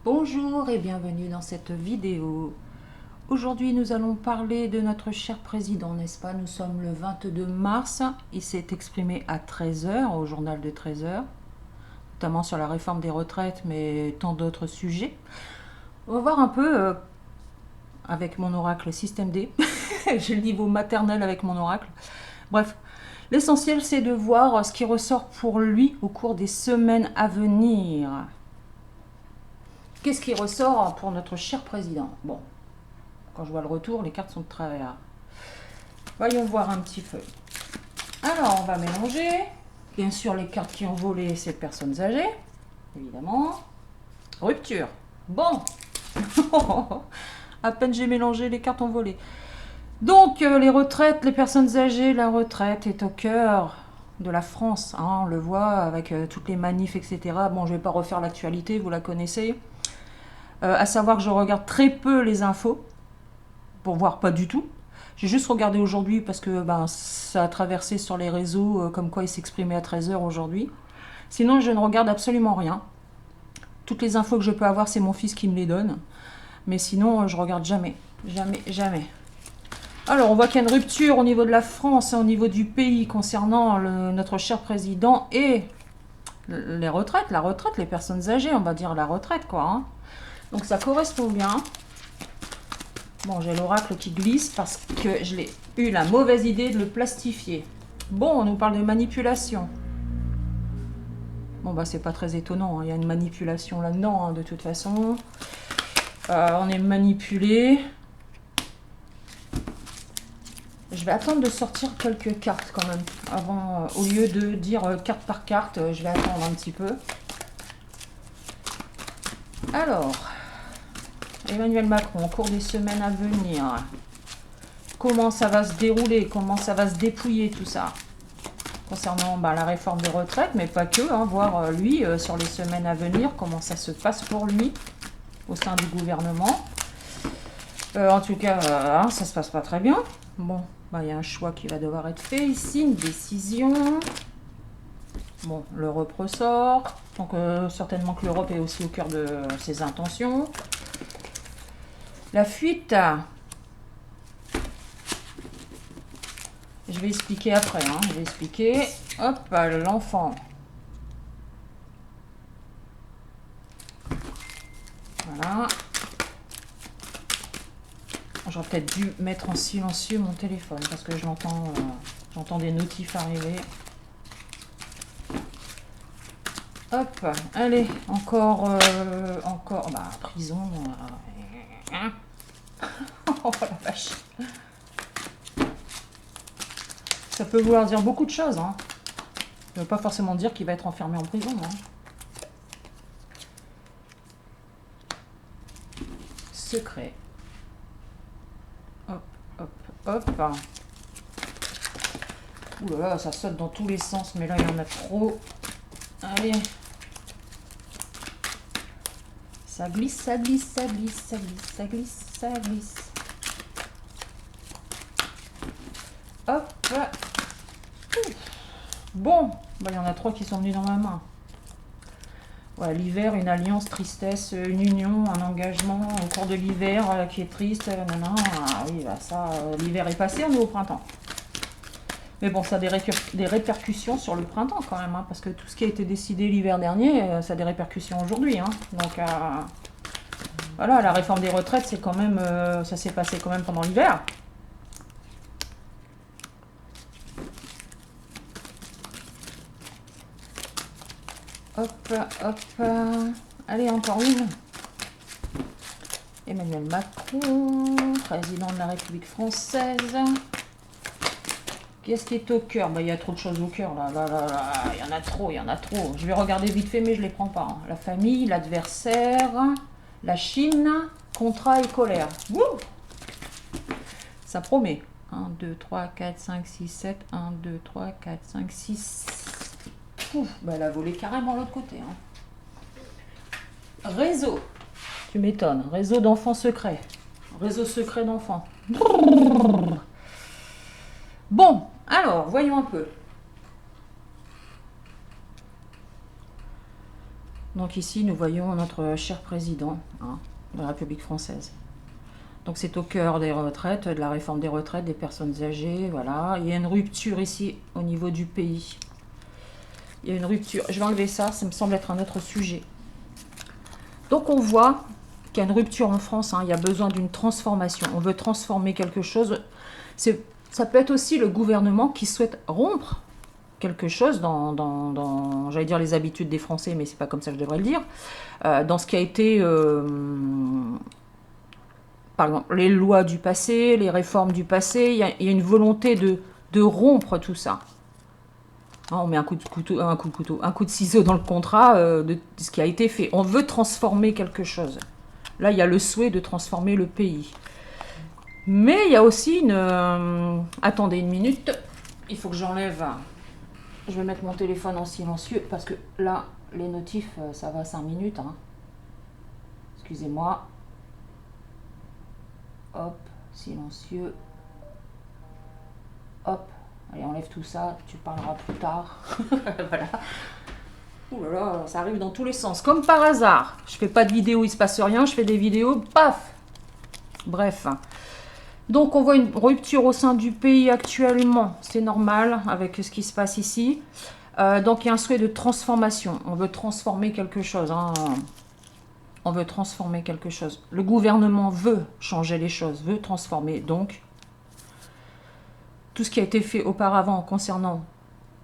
Bonjour et bienvenue dans cette vidéo. Aujourd'hui, nous allons parler de notre cher président, n'est-ce pas? Nous sommes le 22 mars. Il s'est exprimé à 13 heures au journal de 13 heures, notamment sur la réforme des retraites, mais tant d'autres sujets. On va voir un peu avec mon oracle système D. J'ai le niveau maternel avec mon oracle. Bref, l'essentiel, c'est de voir ce qui ressort pour lui au cours des semaines à venir. Qu'est-ce qui ressort pour notre cher président? Bon, quand je vois le retour, les cartes sont de travers. Voyons voir un petit peu. Alors, on va mélanger. Bien sûr, les cartes qui ont volé, c'est personnes âgées. Évidemment. Rupture. Bon. À peine j'ai mélangé, les cartes ont volé. Donc, les retraites, les personnes âgées, la retraite est au cœur de la France. Hein, on le voit avec toutes les manifs, etc. Bon, je ne vais pas refaire l'actualité, vous la connaissez. À savoir que je regarde très peu les infos, pour voir pas du tout. J'ai juste regardé aujourd'hui parce que ça a traversé sur les réseaux, comme quoi il s'exprimait à 13 heures aujourd'hui. Sinon, je ne regarde absolument rien. Toutes les infos que je peux avoir, c'est mon fils qui me les donne. Mais sinon, je regarde jamais. Jamais, jamais. Alors, on voit qu'il y a une rupture au niveau de la France, au niveau du pays, concernant notre cher président et les retraites. La retraite, les personnes âgées, on va dire la retraite, quoi. Hein. Donc, ça correspond bien. Bon, j'ai l'oracle qui glisse parce que je l'ai eu la mauvaise idée de le plastifier. Bon, on nous parle de manipulation. Bon, bah, c'est pas très étonnant. Hein. Il y a une manipulation là-dedans, hein, de toute façon. On est manipulé. Je vais attendre de sortir quelques cartes quand même. Avant, au lieu de dire carte par carte, je vais attendre un petit peu. Alors, Emmanuel Macron, au cours des semaines à venir, comment ça va se dérouler, comment ça va se dépouiller tout ça concernant la réforme des retraites, mais pas que, hein, voir lui sur les semaines à venir, comment ça se passe pour lui au sein du gouvernement. En tout cas, ça se passe pas très bien. Bon, il y a un choix qui va devoir être fait ici, une décision. Bon, l'Europe ressort, donc certainement que l'Europe est aussi au cœur de ses intentions. La fuite, je vais expliquer après, hein. Je vais expliquer. Hop, l'enfant. Voilà. J'aurais peut-être dû mettre en silencieux mon téléphone parce que j'entends des notifs arriver. Hop, allez, encore, prison. Hein. Oh la vache. Ça peut vouloir dire beaucoup de choses. Hein. Ça ne veut pas forcément dire qu'il va être enfermé en prison. Hein. Secret. Hop, hop, hop. Ouh là là, ça saute dans tous les sens, mais là, il y en a trop. Allez. Ça glisse, ça glisse, ça glisse, ça glisse, ça glisse, ça glisse. Hop. Bon, il y en a trois qui sont venus dans ma main. Ouais, l'hiver, une alliance, tristesse, une union, un engagement au cours de l'hiver qui est triste. Non, oui, ça, l'hiver est passé, on est au printemps. Mais bon, ça a des répercussions sur le printemps quand même, hein, parce que tout ce qui a été décidé l'hiver dernier, ça a des répercussions aujourd'hui. Hein. Donc, voilà, la réforme des retraites, c'est quand même, ça s'est passé quand même pendant l'hiver. Hop, hop. Allez, encore une. Emmanuel Macron, président de la République française. Qu'est-ce qui est au cœur? Il y a trop de choses au cœur, là. Il y en a trop, il y en a trop. Je vais regarder vite fait, mais je ne les prends pas. Hein. La famille, l'adversaire, la Chine, contrat et colère. Wouh! Ça promet. 1, 2, 3, 4, 5, 6, 7. 1, 2, 3, 4, 5, 6. Ouf, elle a volé carrément l'autre côté. Hein. Réseau. Tu m'étonnes. Réseau d'enfants secrets. Réseau secret d'enfants. Bon, alors, voyons un peu. Donc ici, nous voyons notre cher président de la République française. Donc c'est au cœur des retraites, de la réforme des retraites, des personnes âgées, voilà. Il y a une rupture ici au niveau du pays. Il y a une rupture. Je vais enlever ça, ça me semble être un autre sujet. Donc on voit qu'il y a une rupture en France, il y a besoin d'une transformation. On veut transformer quelque chose. Ça peut être aussi le gouvernement qui souhaite rompre quelque chose dans j'allais dire les habitudes des Français, mais c'est pas comme ça que je devrais le dire, dans ce qui a été... par exemple, les lois du passé, les réformes du passé, il y a une volonté de rompre tout ça. On met un coup de ciseau dans le contrat de ce qui a été fait. On veut transformer quelque chose. Là, il y a le souhait de transformer le pays. Mais il y a aussi une... attendez une minute, il faut que j'enlève... Je vais mettre mon téléphone en silencieux parce que là, les notifs, ça va 5 minutes. Excusez-moi. Hop, silencieux. Hop, allez, enlève tout ça, tu parleras plus tard. Voilà. Ouh là là, ça arrive dans tous les sens, comme par hasard. Je fais pas de vidéo, il se passe rien, je fais des vidéos, paf. Bref. Donc on voit une rupture au sein du pays actuellement, c'est normal avec ce qui se passe ici. Donc il y a un souhait de transformation, on veut transformer quelque chose. On veut transformer quelque chose. Le gouvernement veut changer les choses, veut transformer. Donc, tout ce qui a été fait auparavant concernant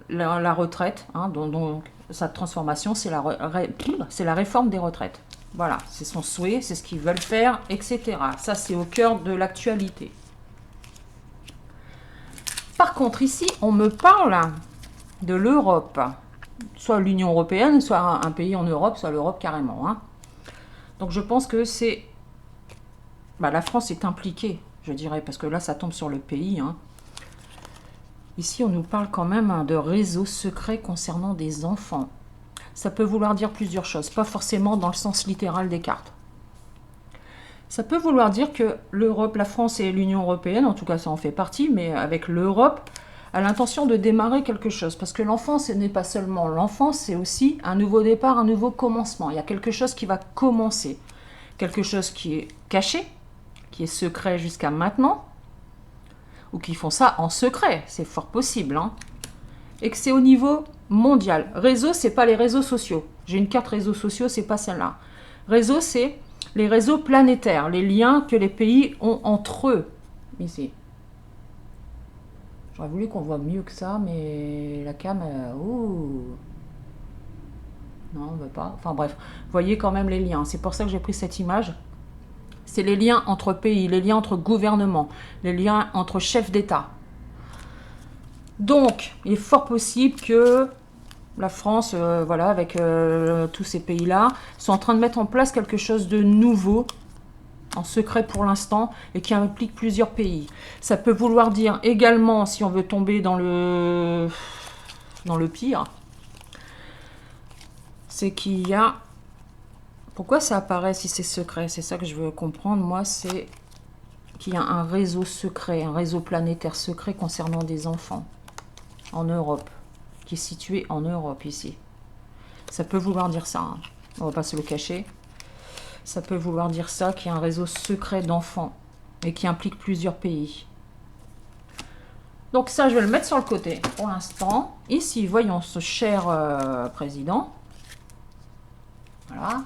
la retraite, donc sa transformation, c'est la réforme des retraites. Voilà, c'est son souhait, c'est ce qu'ils veulent faire, etc. Ça, c'est au cœur de l'actualité. Par contre, ici, on me parle de l'Europe. Soit l'Union européenne, soit un pays en Europe, soit l'Europe carrément, Donc je pense que c'est... la France est impliquée, je dirais, parce que là, ça tombe sur le pays. Ici, on nous parle quand même de réseaux secrets concernant des enfants. Ça peut vouloir dire plusieurs choses, pas forcément dans le sens littéral des cartes. Ça peut vouloir dire que l'Europe, la France et l'Union européenne, en tout cas ça en fait partie, mais avec l'Europe, a l'intention de démarrer quelque chose. Parce que l'enfant, ce n'est pas seulement l'enfant, c'est aussi un nouveau départ, un nouveau commencement. Il y a quelque chose qui va commencer. Quelque chose qui est caché, qui est secret jusqu'à maintenant, ou qui font ça en secret, c'est fort possible. Et que c'est au niveau mondial. Réseau, c'est pas les réseaux sociaux. J'ai une carte réseaux sociaux, c'est pas celle-là. Réseau, c'est les réseaux planétaires, les liens que les pays ont entre eux. Ici. J'aurais voulu qu'on voit mieux que ça, mais la cam, non, on ne veut pas. Enfin bref, vous voyez quand même les liens. C'est pour ça que j'ai pris cette image. C'est les liens entre pays, les liens entre gouvernements, les liens entre chefs d'État. Donc, il est fort possible que la France, avec tous ces pays-là, sont en train de mettre en place quelque chose de nouveau, en secret pour l'instant, et qui implique plusieurs pays. Ça peut vouloir dire également, si on veut tomber dans le pire, c'est qu'il y a... Pourquoi ça apparaît si c'est secret? C'est ça que je veux comprendre, moi, c'est qu'il y a un réseau secret, un réseau planétaire secret concernant des enfants en Europe, qui est situé en Europe ici. Ça peut vouloir dire ça, on va pas se le cacher. Ça peut vouloir dire ça, qu'il y a un réseau secret d'enfants et qui implique plusieurs pays. Donc ça, je vais le mettre sur le côté pour l'instant. Ici, voyons ce cher président. Voilà.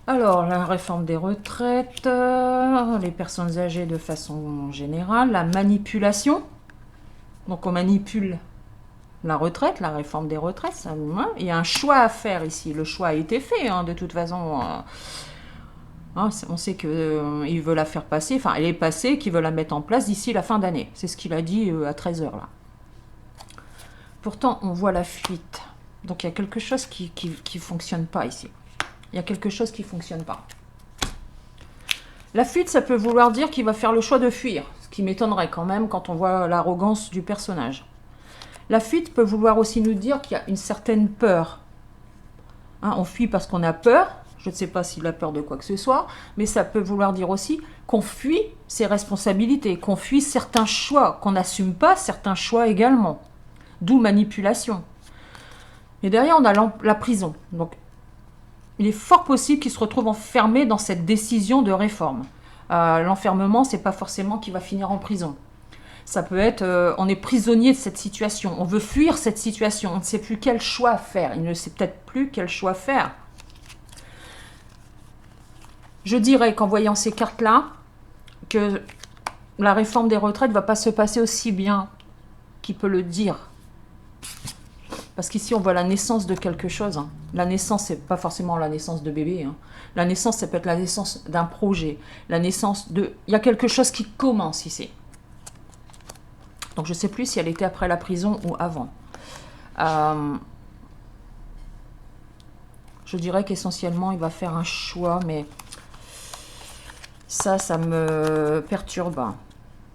Alors, la réforme des retraites, les personnes âgées de façon générale, la manipulation. Donc on manipule la retraite, la réforme des retraites. Ça, il y a un choix à faire ici. Le choix a été fait, de toute façon. On sait qu'il veut la faire passer, enfin elle est passée, qu'il veut la mettre en place d'ici la fin d'année. C'est ce qu'il a dit à 13h là. Pourtant, on voit la fuite. Donc il y a quelque chose qui fonctionne pas ici. Il y a quelque chose qui fonctionne pas. La fuite, ça peut vouloir dire qu'il va faire le choix de fuir. Ce qui m'étonnerait quand même quand on voit l'arrogance du personnage. La fuite peut vouloir aussi nous dire qu'il y a une certaine peur. On fuit parce qu'on a peur. Je ne sais pas s'il a peur de quoi que ce soit. Mais ça peut vouloir dire aussi qu'on fuit ses responsabilités, qu'on fuit certains choix, qu'on n'assume pas certains choix également. D'où manipulation. Et derrière, on a la prison. Donc, il est fort possible qu'il se retrouve enfermé dans cette décision de réforme. L'enfermement, c'est pas forcément qu'il va finir en prison. Ça peut être, on est prisonnier de cette situation, on veut fuir cette situation, on ne sait plus quel choix faire, il ne sait peut-être plus quel choix faire. Je dirais qu'en voyant ces cartes-là, que la réforme des retraites ne va pas se passer aussi bien qu'il peut le dire. Parce qu'ici, on voit la naissance de quelque chose. Hein. La naissance, c'est pas forcément la naissance de bébé. Hein. La naissance, ça peut être la naissance d'un projet. La naissance de... Il y a quelque chose qui commence ici. Donc, je ne sais plus si elle était après la prison ou avant. Je dirais qu'essentiellement, il va faire un choix, mais ça me perturbe.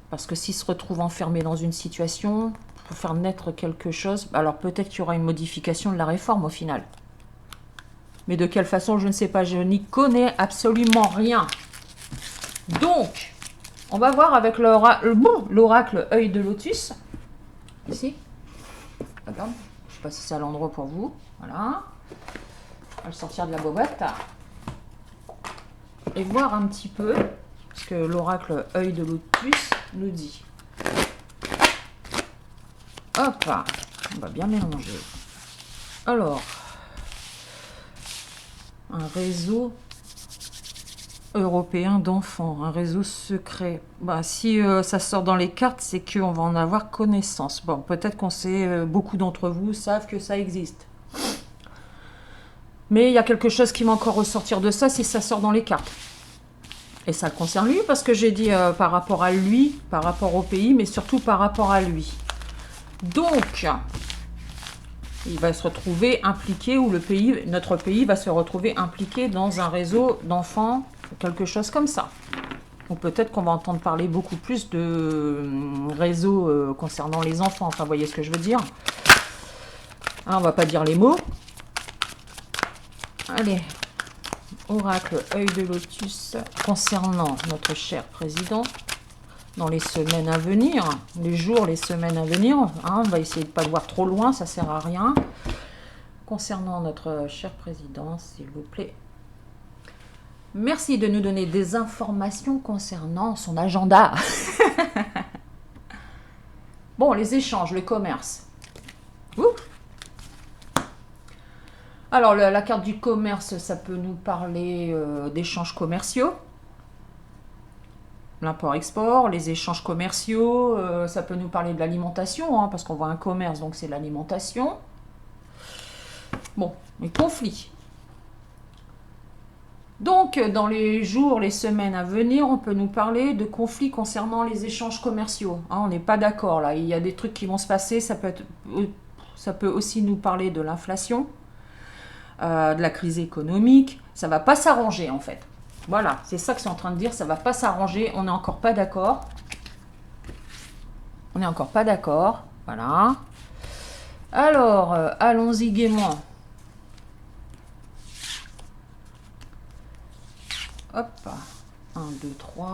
Parce que s'il se retrouve enfermé dans une situation, pour faire naître quelque chose, alors peut-être qu'il y aura une modification de la réforme au final. Mais de quelle façon, je ne sais pas, je n'y connais absolument rien. Donc, on va voir avec l'oracle œil de lotus. Ici. Regarde, je ne sais pas si c'est à l'endroit pour vous. Voilà. On va le sortir de la boîte. Et voir un petit peu ce que l'oracle œil de lotus nous dit. Hop, on va bien mélanger. Alors, un réseau européen d'enfants, un réseau secret. Bah, si ça sort dans les cartes, c'est qu'on va en avoir connaissance. Bon, peut-être qu'on sait, beaucoup d'entre vous savent que ça existe. Mais il y a quelque chose qui va encore ressortir de ça si ça sort dans les cartes. Et ça le concerne lui, parce que j'ai dit par rapport à lui, par rapport au pays, mais surtout par rapport à lui. Donc, il va se retrouver impliqué, ou notre pays va se retrouver impliqué dans un réseau d'enfants, quelque chose comme ça. Donc peut-être qu'on va entendre parler beaucoup plus de réseaux concernant les enfants. Enfin, vous voyez ce que je veux dire. Hein, on va pas dire les mots. Allez, oracle œil de lotus concernant notre cher président. Dans les semaines à venir, les jours, les semaines à venir, hein, on va essayer de ne pas le voir trop loin, ça ne sert à rien. Concernant notre cher président, s'il vous plaît. Merci de nous donner des informations concernant son agenda. Bon, les échanges, le commerce. Ouh. Alors, la carte du commerce, ça peut nous parler d'échanges commerciaux. L'import-export, les échanges commerciaux, ça peut nous parler de l'alimentation, hein, parce qu'on voit un commerce, donc c'est l'alimentation. Bon, les conflits. Donc, dans les jours, les semaines à venir, on peut nous parler de conflits concernant les échanges commerciaux. Hein, on n'est pas d'accord, là. Il y a des trucs qui vont se passer, ça peut aussi nous parler de l'inflation, de la crise économique. Ça ne va pas s'arranger, en fait. Voilà, c'est ça que c'est en train de dire, ça va pas s'arranger, on n'est encore pas d'accord. On n'est encore pas d'accord, voilà. Alors, allons-y gaiement. Hop, 1, 2, 3,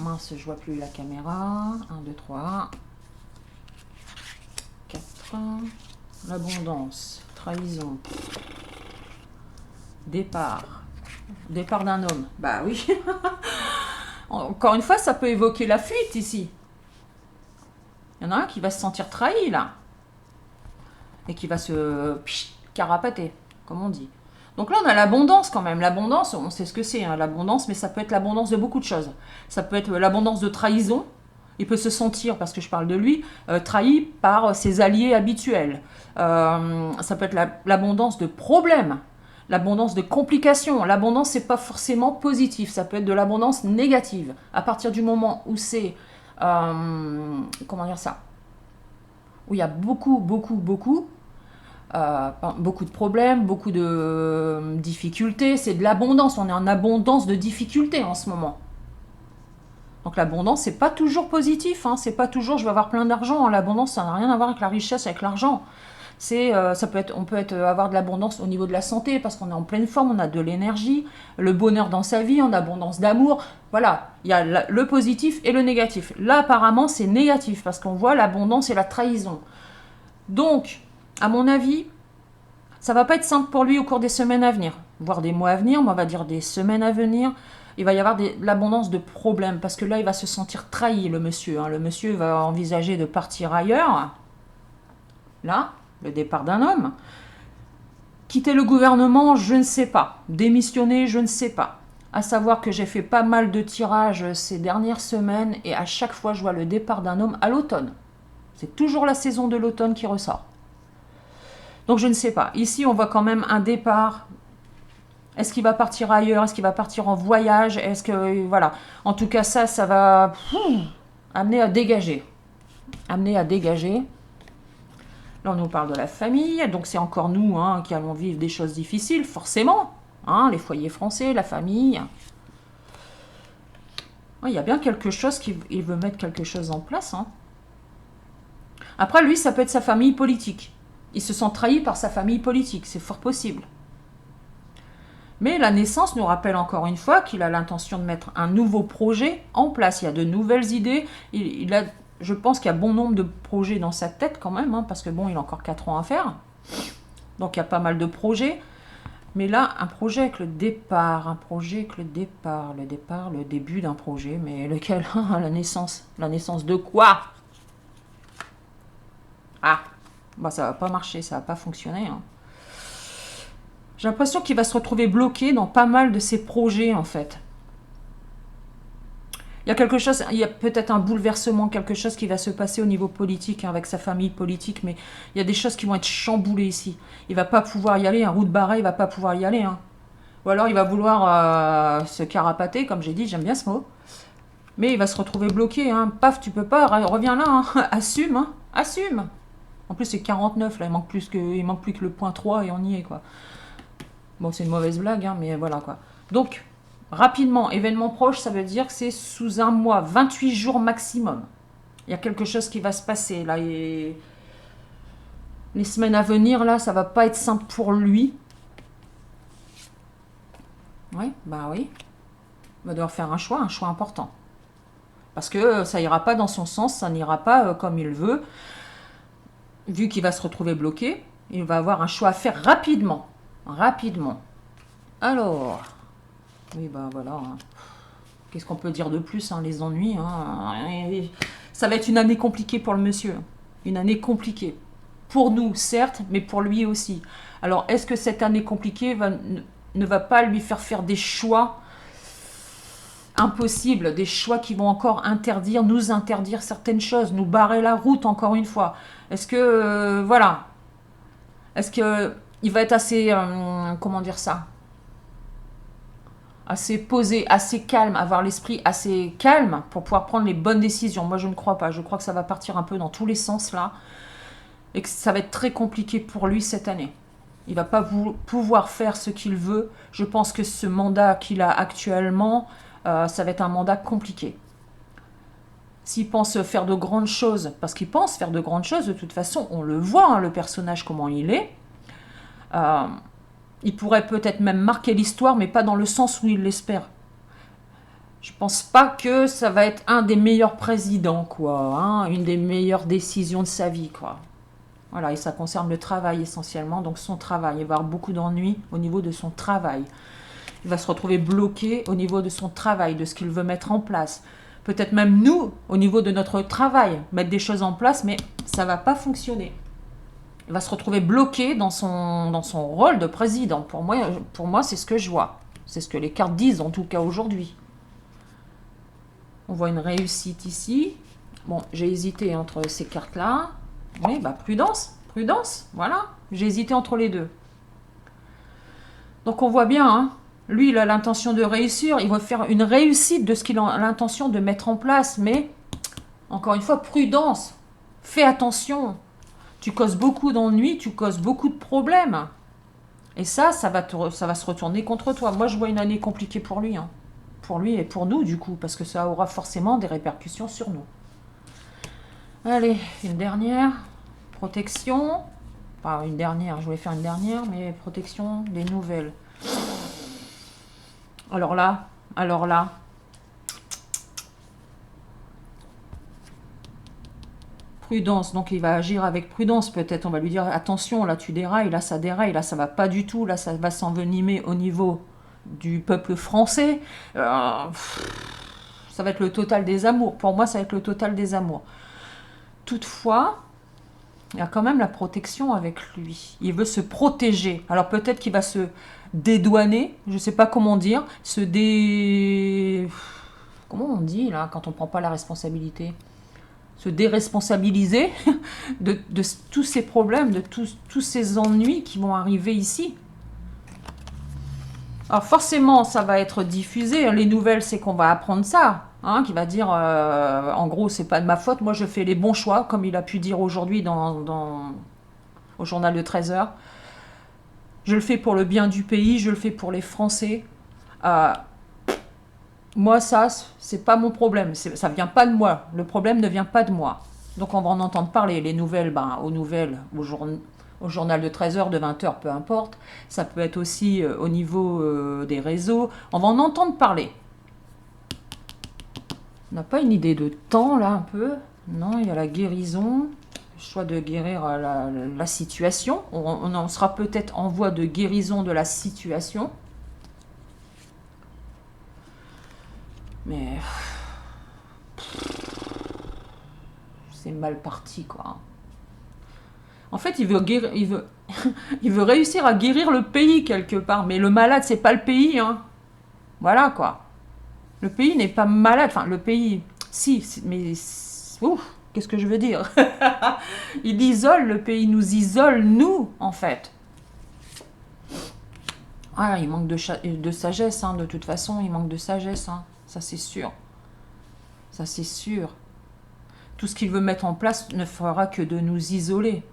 mince, je vois plus la caméra. 1, 2, 3, 4, l'abondance, trahison, départ. Départ d'un homme. Bah oui. Encore une fois, ça peut évoquer la fuite ici. Il y en a un qui va se sentir trahi là. Et qui va se carapater, comme on dit. Donc là, on a l'abondance quand même. L'abondance, on sait ce que c'est, hein, l'abondance, mais ça peut être l'abondance de beaucoup de choses. Ça peut être l'abondance de trahison. Il peut se sentir, parce que je parle de lui, trahi par ses alliés habituels. Ça peut être l'abondance de problèmes. L'abondance de complications. L'abondance, c'est pas forcément positif. Ça peut être de l'abondance négative. À partir du moment où c'est... comment dire ça? Où il y a beaucoup de problèmes, beaucoup de difficultés. C'est de l'abondance. On est en abondance de difficultés en ce moment. Donc l'abondance, c'est pas toujours positif. Hein. C'est pas toujours je vais avoir plein d'argent. L'abondance, ça n'a rien à voir avec la richesse, avec l'argent. On peut avoir de l'abondance au niveau de la santé parce qu'on est en pleine forme, on a de l'énergie, le bonheur dans sa vie, on a abondance d'amour. Voilà, il y a le positif et le négatif. Là, apparemment, c'est négatif parce qu'on voit l'abondance et la trahison. Donc, à mon avis, ça va pas être simple pour lui au cours des semaines à venir. voire des mois à venir, mais on va dire des semaines à venir, il va y avoir l'abondance de problèmes, parce que là, il va se sentir trahi, le monsieur. Le monsieur va envisager de partir ailleurs. Là, le départ d'un homme. Quitter le gouvernement, je ne sais pas. Démissionner, je ne sais pas. À savoir que j'ai fait pas mal de tirages ces dernières semaines, et à chaque fois, je vois le départ d'un homme à l'automne. C'est toujours la saison de l'automne qui ressort. Donc je ne sais pas. Ici, on voit quand même un départ. Est-ce qu'il va partir ailleurs? Est-ce qu'il va partir en voyage? Est-ce que... Voilà. En tout cas, ça va amener à dégager. Amener à dégager. Là, on nous parle de la famille. Donc c'est encore nous qui allons vivre des choses difficiles, forcément. Les foyers français, la famille. Il y a bien quelque chose qu'il veut mettre quelque chose en place. Après, lui, ça peut être sa famille politique. Il se sent trahi par sa famille politique. C'est fort possible. Mais la naissance nous rappelle encore une fois qu'il a l'intention de mettre un nouveau projet en place. Il y a de nouvelles idées. Je pense qu'il y a bon nombre de projets dans sa tête quand même, parce que bon, il a encore 4 ans à faire. Donc il y a pas mal de projets. Mais là, un projet avec le départ, le début d'un projet. Mais lequel? La naissance. La naissance de quoi? Ça va pas marcher, ça va pas fonctionner. J'ai l'impression qu'il va se retrouver bloqué dans pas mal de ses projets, en fait. Il y a peut-être un bouleversement, quelque chose qui va se passer au niveau politique, avec sa famille politique, mais il y a des choses qui vont être chamboulées ici. Il va pas pouvoir y aller, un roue de barret, il va pas pouvoir y aller. Ou alors il va vouloir se carapater, comme j'ai dit, j'aime bien ce mot. Mais il va se retrouver bloqué. Paf, tu peux pas, reviens là, assume, assume. En plus, c'est 49, là, il manque plus que le point 3 et on y est, quoi. Bon, c'est une mauvaise blague, mais voilà, quoi. Donc, rapidement, événement proche, ça veut dire que c'est sous un mois, 28 jours maximum. Il y a quelque chose qui va se passer, là, et les semaines à venir, là, ça va pas être simple pour lui. Oui, oui. Il va devoir faire un choix important. Parce que ça ira pas dans son sens, ça n'ira pas comme il veut. Vu qu'il va se retrouver bloqué, il va avoir un choix à faire rapidement. Alors, oui, voilà. Qu'est-ce qu'on peut dire de plus, les ennuis. Ça va être une année compliquée pour le monsieur. Une année compliquée. Pour nous, certes, mais pour lui aussi. Alors, est-ce que cette année compliquée ne va pas lui faire des choix impossibles, des choix qui vont encore nous interdire certaines choses, nous barrer la route encore une fois? Est-ce que, est-ce que il va être assez, comment dire ça, assez posé, assez calme, avoir l'esprit assez calme pour pouvoir prendre les bonnes décisions? Moi, je ne crois pas. Je crois que ça va partir un peu dans tous les sens là et que ça va être très compliqué pour lui cette année. Il va pas pouvoir faire ce qu'il veut. Je pense que ce mandat qu'il a actuellement, ça va être un mandat compliqué. S'il pense faire de grandes choses, parce qu'il pense faire de grandes choses, de toute façon, on le voit, le personnage, comment il est. Il pourrait peut-être même marquer l'histoire, mais pas dans le sens où il l'espère. Je pense pas que ça va être un des meilleurs présidents, quoi. Une des meilleures décisions de sa vie, quoi. Voilà, et ça concerne le travail essentiellement, donc son travail. Il va avoir beaucoup d'ennuis au niveau de son travail. Il va se retrouver bloqué au niveau de son travail, de ce qu'il veut mettre en place. Peut-être même nous, au niveau de notre travail, mettre des choses en place, mais ça va pas fonctionner. Il va se retrouver bloqué dans son rôle de président. Pour moi, c'est ce que je vois. C'est ce que les cartes disent, en tout cas aujourd'hui. On voit une réussite ici. Bon, j'ai hésité entre ces cartes-là. Oui, prudence, voilà. J'ai hésité entre les deux. Donc on voit bien, lui, il a l'intention de réussir. Il va faire une réussite de ce qu'il a l'intention de mettre en place. Mais, encore une fois, prudence. Fais attention. Tu causes beaucoup d'ennuis, tu causes beaucoup de problèmes. Et ça va se retourner contre toi. Moi, je vois une année compliquée pour lui. Pour lui et pour nous, du coup, parce que ça aura forcément des répercussions sur nous. Allez, une dernière. Protection. Pas une dernière, je voulais faire une dernière, mais protection des nouvelles. Alors là. Prudence, donc il va agir avec prudence. Peut-être on va lui dire attention, là tu dérailles, là ça va pas du tout, là ça va s'envenimer au niveau du peuple français. Ça va être le total des amours. Pour moi, ça va être le total des amours. Toutefois, il y a quand même la protection avec lui. Il veut se protéger. Alors peut-être qu'il va se dédouaner, je ne sais pas comment dire, comment on dit là quand on ne prend pas la responsabilité? Se déresponsabiliser de tous ces problèmes, de tous ces ennuis qui vont arriver ici. Alors forcément, ça va être diffusé. Les nouvelles, c'est qu'on va apprendre ça. Qui va dire, en gros, c'est pas de ma faute. Moi, je fais les bons choix, comme il a pu dire aujourd'hui au journal de 13 heures. Je le fais pour le bien du pays, je le fais pour les Français. Moi, ça, c'est pas mon problème. Ça vient pas de moi. Le problème ne vient pas de moi. Donc, on va en entendre parler. Les nouvelles, au journal de 13 heures, de 20 heures, peu importe. Ça peut être aussi au niveau des réseaux. On va en entendre parler. On n'a pas une idée de temps, là, un peu? Non, il y a la guérison. Le choix de guérir la situation. On en sera peut-être en voie de guérison de la situation. Mais... c'est mal parti, quoi. En fait, il veut réussir à guérir le pays, quelque part. Mais le malade, c'est pas le pays, hein. Voilà, quoi. Le pays n'est pas malade. Enfin, le pays... Si, mais... Ouf, qu'est-ce que je veux dire? Il isole, le pays nous isole, nous, en fait. Ah, il manque de sagesse, hein, de toute façon, il manque de sagesse, hein. Ça, c'est sûr. Ça, c'est sûr. Tout ce qu'il veut mettre en place ne fera que de nous isoler.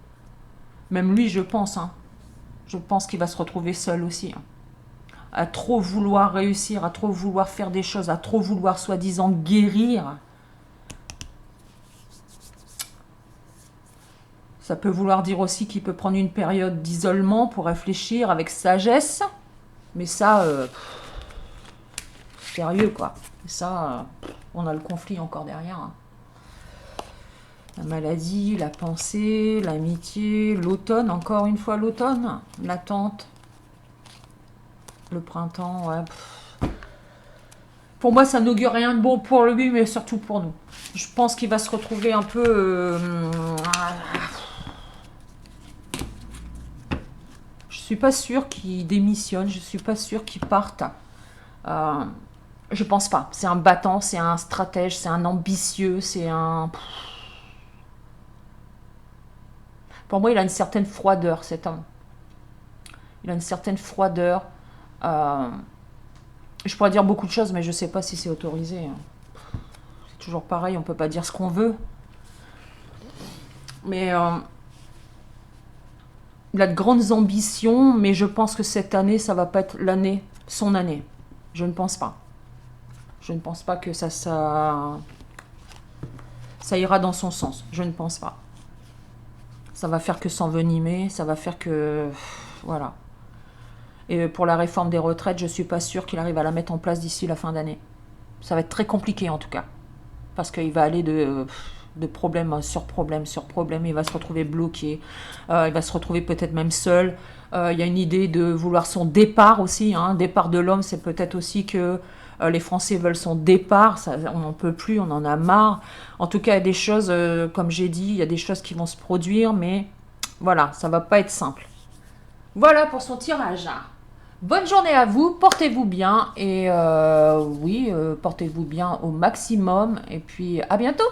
Même lui, je pense, hein. Je pense qu'il va se retrouver seul aussi, hein. À trop vouloir réussir, à trop vouloir faire des choses, à trop vouloir soi-disant guérir. Ça peut vouloir dire aussi qu'il peut prendre une période d'isolement pour réfléchir avec sagesse. Mais ça, sérieux, quoi. Et ça, on a le conflit encore derrière, hein. La maladie, la pensée, l'amitié, l'automne, encore une fois l'automne, l'attente, le printemps, ouais. Pour moi, ça n'augure rien de bon pour lui, mais surtout pour nous. Je pense qu'il va se retrouver un peu... Je suis pas sûre qu'il démissionne, je suis pas sûre qu'il parte. Je pense pas. C'est un battant, c'est un stratège, c'est un ambitieux, c'est un... Pour moi, il a une certaine froideur, cet homme. Il a une certaine froideur. Je pourrais dire beaucoup de choses, mais je ne sais pas si c'est autorisé. C'est toujours pareil, on ne peut pas dire ce qu'on veut. Mais il a de grandes ambitions, mais je pense que cette année, ça ne va pas être l'année, son année. Je ne pense pas. Je ne pense pas que ça ira dans son sens. Je ne pense pas. Ça va faire que s'envenimer, ça va faire que... Voilà. Et pour la réforme des retraites, je ne suis pas sûre qu'il arrive à la mettre en place d'ici la fin d'année. Ça va être très compliqué en tout cas. Parce qu'il va aller de problème sur problème sur problème. Il va se retrouver bloqué. Il va se retrouver peut-être même seul. Il y a une idée de vouloir son départ aussi. Départ de l'homme, c'est peut-être aussi que les Français veulent son départ. Ça, on n'en peut plus, on en a marre. En tout cas, il y a des choses, comme j'ai dit, il y a des choses qui vont se produire. Mais voilà, ça ne va pas être simple. Voilà pour son tirage. Bonne journée à vous, portez-vous bien et oui, portez-vous bien au maximum et puis à bientôt.